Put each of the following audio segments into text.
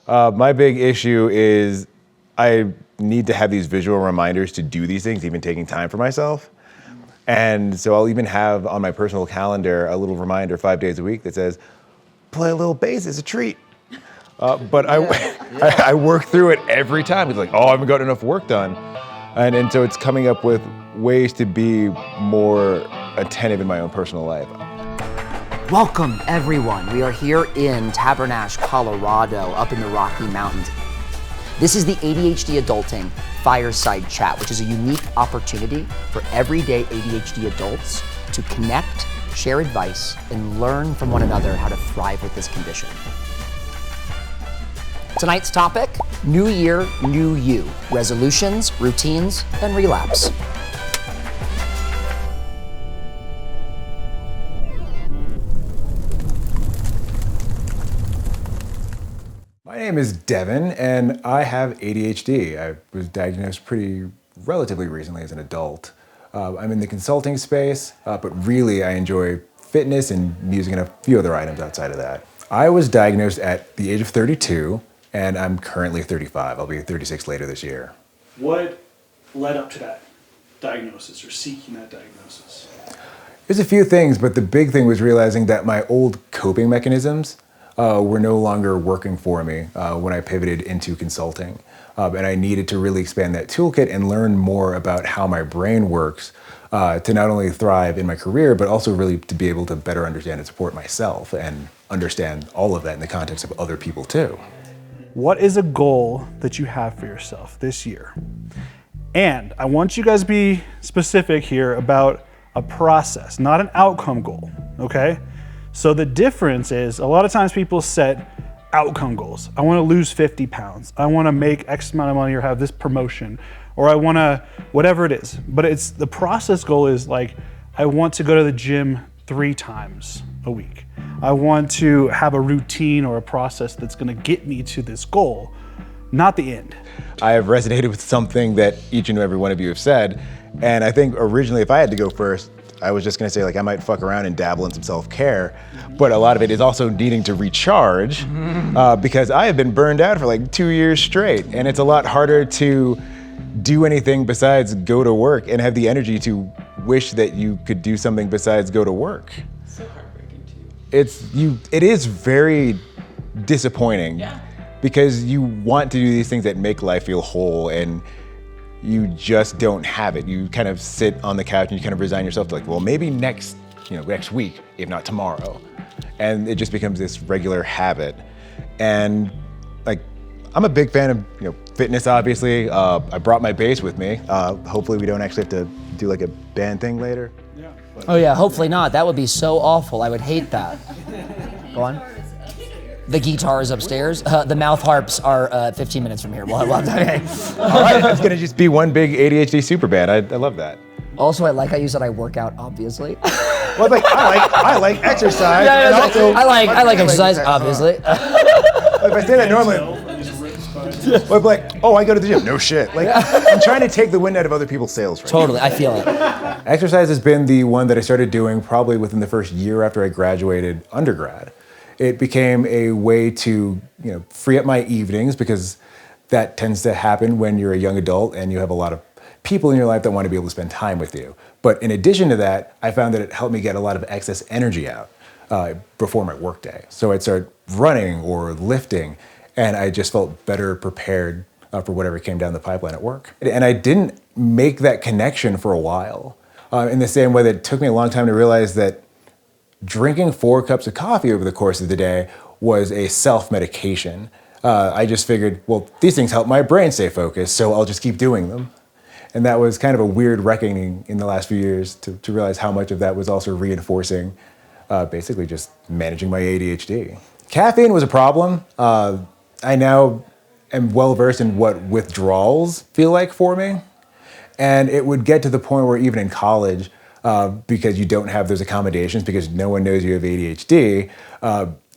My big issue is I need to have these visual reminders to do these things, even taking time for myself. And so I'll even have on my personal calendar a little reminder 5 days a week that says, play a little bass, it's a treat. But I work through it every time. It's like, oh, I haven't got enough work done. And so it's coming up with ways to be more attentive in my own personal life. Welcome, everyone. We are here in Tabernash, Colorado, up in the Rocky Mountains. This is the ADHD Adulting Fireside Chat, which is a unique opportunity for everyday ADHD adults to connect, share advice, and learn from one another how to thrive with this condition. Tonight's topic, New Year, New You, resolutions, routines, and relapse. My name is Devin, and I have ADHD. I was diagnosed relatively recently as an adult. I'm in the consulting space, but really I enjoy fitness and music and a few other items outside of that. I was diagnosed at the age of 32, and I'm currently 35. I'll be 36 later this year. What led up to that diagnosis or seeking that diagnosis? There's a few things, but the big thing was realizing that my old coping mechanisms were no longer working for me when I pivoted into consulting. And I needed to really expand that toolkit and learn more about how my brain works to not only thrive in my career, but also really to be able to better understand and support myself and understand all of that in the context of other people too. What is a goal that you have for yourself this year? And I want you guys to be specific here about a process, not an outcome goal, okay? So the difference is a lot of times people set outcome goals. I want to lose 50 pounds. I want to make X amount of money or have this promotion, or I want to, whatever it is. But it's the process goal is like, I want to go to the gym 3 times a week. I want to have a routine or a process that's going to get me to this goal, not the end. I have resonated with something that each and every one of you have said. And I think originally, if I had to go first, I was just gonna say, like, I might fuck around and dabble in some self-care, but a lot of it is also needing to recharge because I have been burned out for like 2 years straight, and it's a lot harder to do anything besides go to work and have the energy to wish that you could do something besides go to work. So heartbreaking too. It is very disappointing because you want to do these things that make life feel whole, and you just don't have it. You kind of sit on the couch and you kind of resign yourself to like, well, maybe next week, if not tomorrow. And it just becomes this regular habit. And like, I'm a big fan of fitness, obviously. I brought my bass with me. Hopefully we don't actually have to do like a band thing later. Yeah. Oh yeah, hopefully not. That would be so awful. I would hate that. Go on. The guitar is upstairs. The mouth harps are 15 minutes from here. Okay. All right, it's gonna just be one big ADHD super band. I love that. Also, I like how you said I work out, obviously. Well, like I like exercise. Yeah, and also, I like exercise, obviously. If I say that normally, well, I'm like, oh, I go to the gym. No shit. Like, I'm trying to take the wind out of other people's sails right Totally, I feel it. Exercise has been the one that I started doing probably within the first year after I graduated undergrad. It became a way to free up my evenings because that tends to happen when you're a young adult and you have a lot of people in your life that want to be able to spend time with you. But in addition to that, I found that it helped me get a lot of excess energy out before my workday. So I'd start running or lifting, and I just felt better prepared for whatever came down the pipeline at work. And I didn't make that connection for a while, in the same way that it took me a long time to realize that drinking 4 cups of coffee over the course of the day was a self-medication. I just figured, well, these things help my brain stay focused, so I'll just keep doing them. And that was kind of a weird reckoning in the last few years to realize how much of that was also reinforcing, basically just managing my ADHD. Caffeine was a problem. I now am well-versed in what withdrawals feel like for me. And it would get to the point where even in college, because you don't have those accommodations, because no one knows you have ADHD,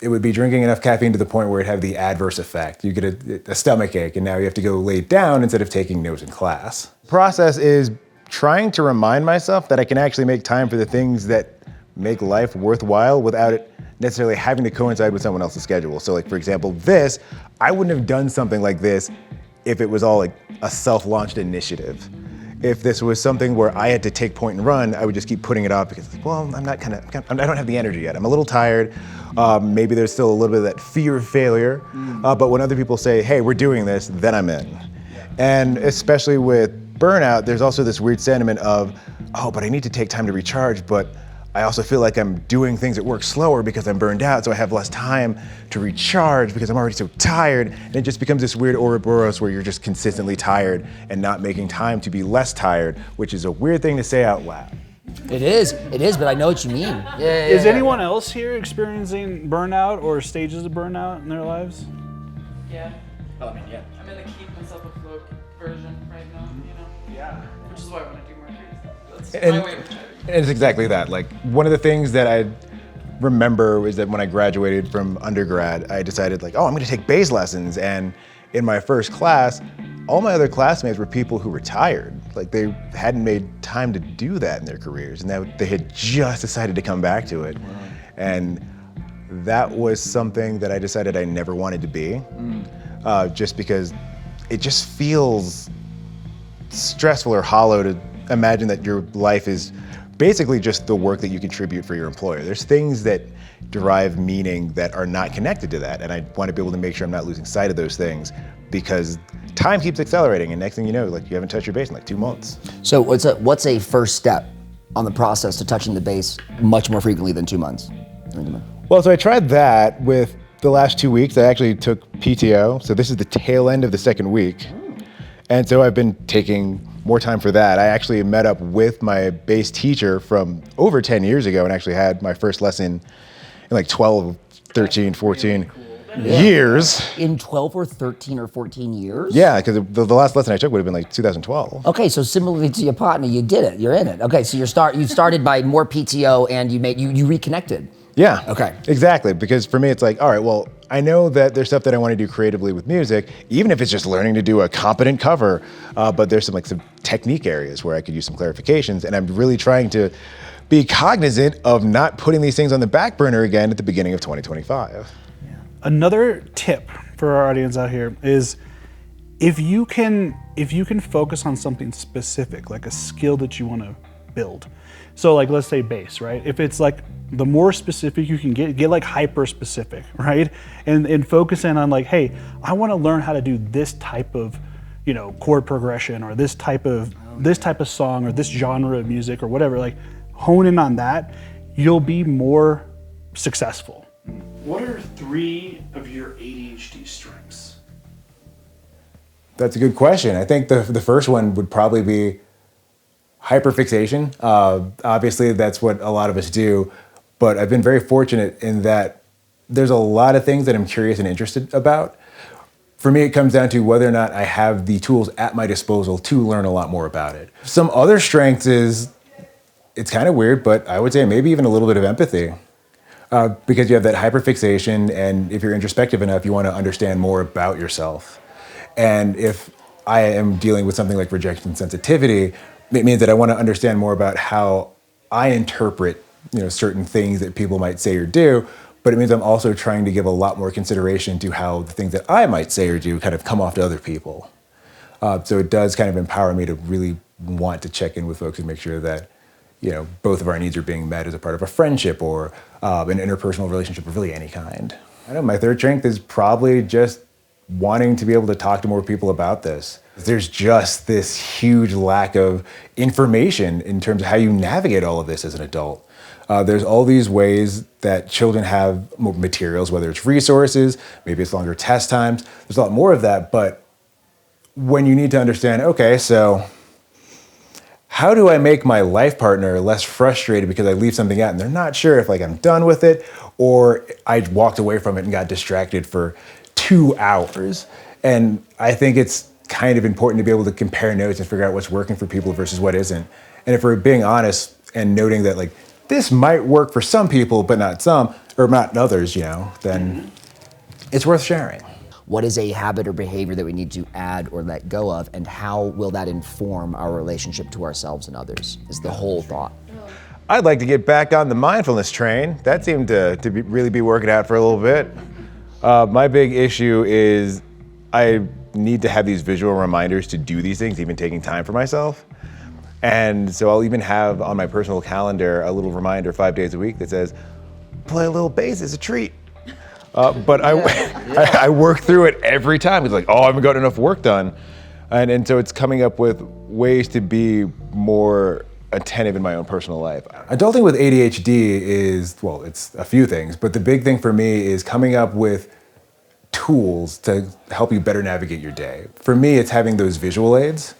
it would be drinking enough caffeine to the point where it'd have the adverse effect. You get a stomach ache, and now you have to go lay down instead of taking notes in class. The process is trying to remind myself that I can actually make time for the things that make life worthwhile without it necessarily having to coincide with someone else's schedule. So like, for example, this, I wouldn't have done something like this if it was all like a self-launched initiative. If this was something where I had to take point and run, I would just keep putting it off because, well, I don't have the energy yet. I'm a little tired. Maybe there's still a little bit of that fear of failure. But when other people say, hey, we're doing this, then I'm in. And especially with burnout, there's also this weird sentiment of, oh, but I need to take time to recharge, but I also feel like I'm doing things at work slower because I'm burned out, so I have less time to recharge because I'm already so tired. And it just becomes this weird Ouroboros where you're just consistently tired and not making time to be less tired, which is a weird thing to say out loud. It is, but I know what you mean. Yeah. Is anyone else here experiencing burnout or stages of burnout in their lives? Yeah. Oh, I mean, yeah. I'm in the keep myself afloat version right now, you know? Yeah. Which is why I want to do more crazy. That's And- my way of chatting. It's exactly that. Like, one of the things that I remember is that when I graduated from undergrad, I decided like, oh, I'm gonna take bass lessons. And in my first class, all my other classmates were people who retired. Like, they hadn't made time to do that in their careers, and they had just decided to come back to it. Wow. And that was something that I decided I never wanted to be, just because it just feels stressful or hollow to imagine that your life is basically just the work that you contribute for your employer. There's things that derive meaning that are not connected to that, and I want to be able to make sure I'm not losing sight of those things, because time keeps accelerating, and next thing you know, like, you haven't touched your bass in like 2 months. So what's a first step on the process to touching the bass much more frequently than 2 months? Well, so I tried that with the last 2 weeks. I actually took PTO, so this is the tail end of the second week. And so I've been taking more time for that. I actually met up with my bass teacher from over 10 years ago and actually had my first lesson in like 12, 13, 14 years. In 12 or 13 or 14 years? Yeah, because the last lesson I took would have been like 2012. Okay, so similarly to your partner, you did it. You're in it. Okay, so you started by more PTO and you reconnected. Yeah. Okay. Exactly, because for me it's like, all right, well, I know that there's stuff that I want to do creatively with music, even if it's just learning to do a competent cover, but there's some technique areas where I could use some clarifications, and I'm really trying to be cognizant of not putting these things on the back burner again at the beginning of 2025. Another tip for our audience out here is if you can focus on something specific, like a skill that you want to build. So like, let's say bass, right? If it's like, the more specific you can get like hyper specific, right? And focus in on like, hey, I want to learn how to do this type of, chord progression, or this type of song, or this genre of music, or whatever. Like, hone in on that, you'll be more successful. What are 3 of your ADHD strengths? That's a good question. I think the first one would probably be hyperfixation. Obviously, that's what a lot of us do. But I've been very fortunate in that there's a lot of things that I'm curious and interested about. For me, it comes down to whether or not I have the tools at my disposal to learn a lot more about it. Some other strengths is, it's kind of weird, but I would say maybe even a little bit of empathy. Because you have that hyperfixation, and if you're introspective enough, you want to understand more about yourself. And if I am dealing with something like rejection sensitivity, it means that I want to understand more about how I interpret certain things that people might say or do, but it means I'm also trying to give a lot more consideration to how the things that I might say or do kind of come off to other people. So it does kind of empower me to really want to check in with folks and make sure that, both of our needs are being met as a part of a friendship or an interpersonal relationship of really any kind. I know my third strength is probably just wanting to be able to talk to more people about this. There's just this huge lack of information in terms of how you navigate all of this as an adult. There's all these ways that children have more materials, whether it's resources, maybe it's longer test times. There's a lot more of that, but when you need to understand, okay, so how do I make my life partner less frustrated because I leave something out and they're not sure if I'm done with it, or I walked away from it and got distracted for 2 hours. And I think it's kind of important to be able to compare notes and figure out what's working for people versus what isn't. And if we're being honest and noting that this might work for some people, but not some, or not others, then it's worth sharing. What is a habit or behavior that we need to add or let go of, and how will that inform our relationship to ourselves and others, is the whole thought. I'd like to get back on the mindfulness train. That seemed to really be working out for a little bit. My big issue is I need to have these visual reminders to do these things, even taking time for myself. And so I'll even have on my personal calendar a little reminder 5 days a week that says, play a little bass, it's a treat. But I work through it every time. It's like, oh, I haven't got enough work done. And so it's coming up with ways to be more attentive in my own personal life. Adulting with ADHD is, well, it's a few things, but the big thing for me is coming up with tools to help you better navigate your day. For me, it's having those visual aids.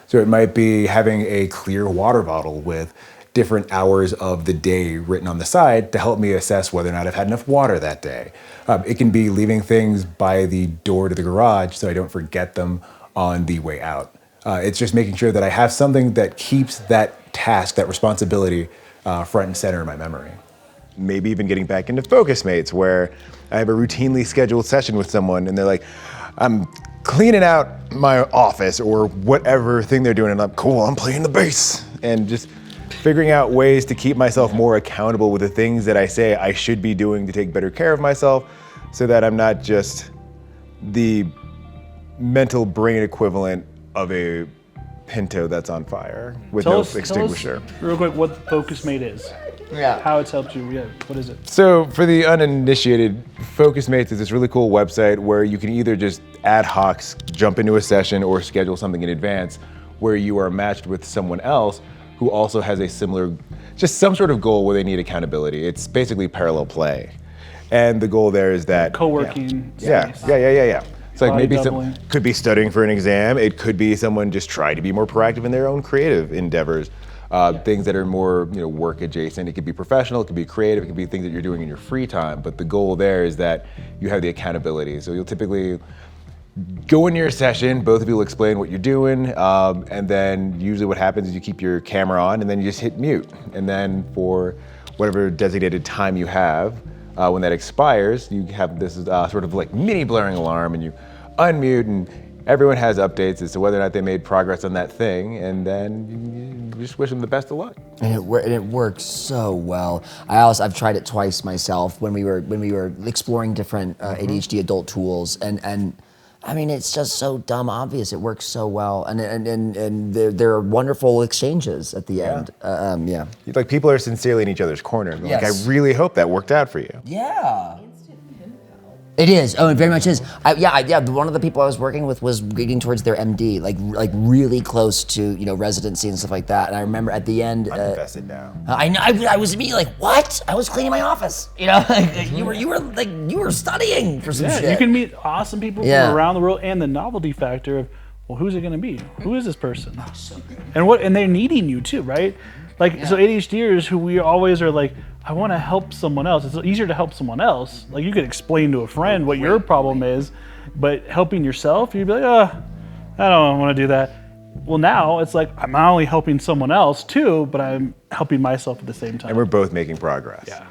So it might be having a clear water bottle with different hours of the day written on the side to help me assess whether or not I've had enough water that day. It can be leaving things by the door to the garage so I don't forget them on the way out. It's just making sure that I have something that keeps that task, that responsibility front and center in my memory. Maybe even getting back into FocusMates, where I have a routinely scheduled session with someone and they're like, I'm cleaning out my office or whatever thing they're doing, and I'm cool, I'm playing the bass. And just figuring out ways to keep myself more accountable with the things that I say I should be doing to take better care of myself, so that I'm not just the mental brain equivalent of a Pinto that's on fire with no extinguisher. Tell us real quick what FocusMate is. Yeah. How it's helped you. Yeah. What is it? So for the uninitiated, FocusMates is this really cool website where you can either just ad hoc jump into a session or schedule something in advance where you are matched with someone else who also has a similar, just some sort of goal where they need accountability. It's basically parallel play. And the goal there is that— Co-working. Yeah. It's like maybe some could be studying for an exam. It could be someone just trying to be more proactive in their own creative endeavors. Things that are more, work adjacent. It could be professional, it could be creative, it could be things that you're doing in your free time. But the goal there is that you have the accountability. So you'll typically go into your session, both of you will explain what you're doing, and then usually what happens is you keep your camera on and then you just hit mute. And then for whatever designated time you have, when that expires, you have this sort of like mini blaring alarm, and you unmute, and everyone has updates as to whether or not they made progress on that thing, and then you just wish them the best of luck. And it works so well. I've tried it twice myself when we were exploring different ADHD adult tools, and I mean, it's just so dumb obvious. It works so well, and there are wonderful exchanges at the end. Yeah. Like, people are sincerely in each other's corner. Like, Yes. I really hope that worked out for you. Yeah. It is. Oh, it very much is. One of the people I was working with was getting towards their MD, like really close to residency and stuff like that. And I remember at the end, I'm invested now. I was immediately like, what? I was cleaning my office. You were studying for some shit. You can meet awesome people from around the world, and the novelty factor of, well, who's it going to be? Who is this person? And they're needing you too, right? So ADHDers who we always are like, I want to help someone else. It's easier to help someone else. Like, you could explain to a friend what your problem is, but helping yourself, you'd be like, I don't want to do that. Well, now it's like, I'm not only helping someone else too, but I'm helping myself at the same time. And we're both making progress. Yeah.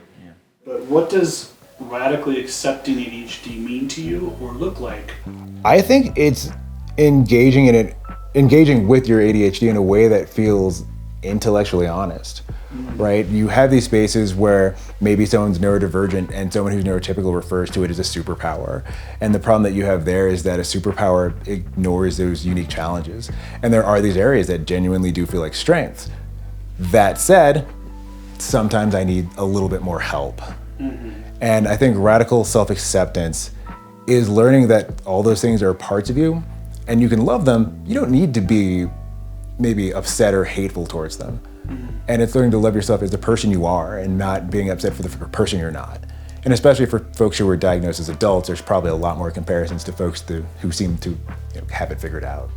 But what does radically accepting ADHD mean to you or look like? I think it's engaging with your ADHD in a way that feels intellectually honest, right? You have these spaces where maybe someone's neurodivergent and someone who's neurotypical refers to it as a superpower. And the problem that you have there is that a superpower ignores those unique challenges. And there are these areas that genuinely do feel like strengths. That said, sometimes I need a little bit more help. And I think radical self-acceptance is learning that all those things are parts of you and you can love them. You don't need to be maybe upset or hateful towards them. And it's learning to love yourself as the person you are and not being upset for the person you're not. And especially for folks who are diagnosed as adults, there's probably a lot more comparisons to folks who seem to have it figured out.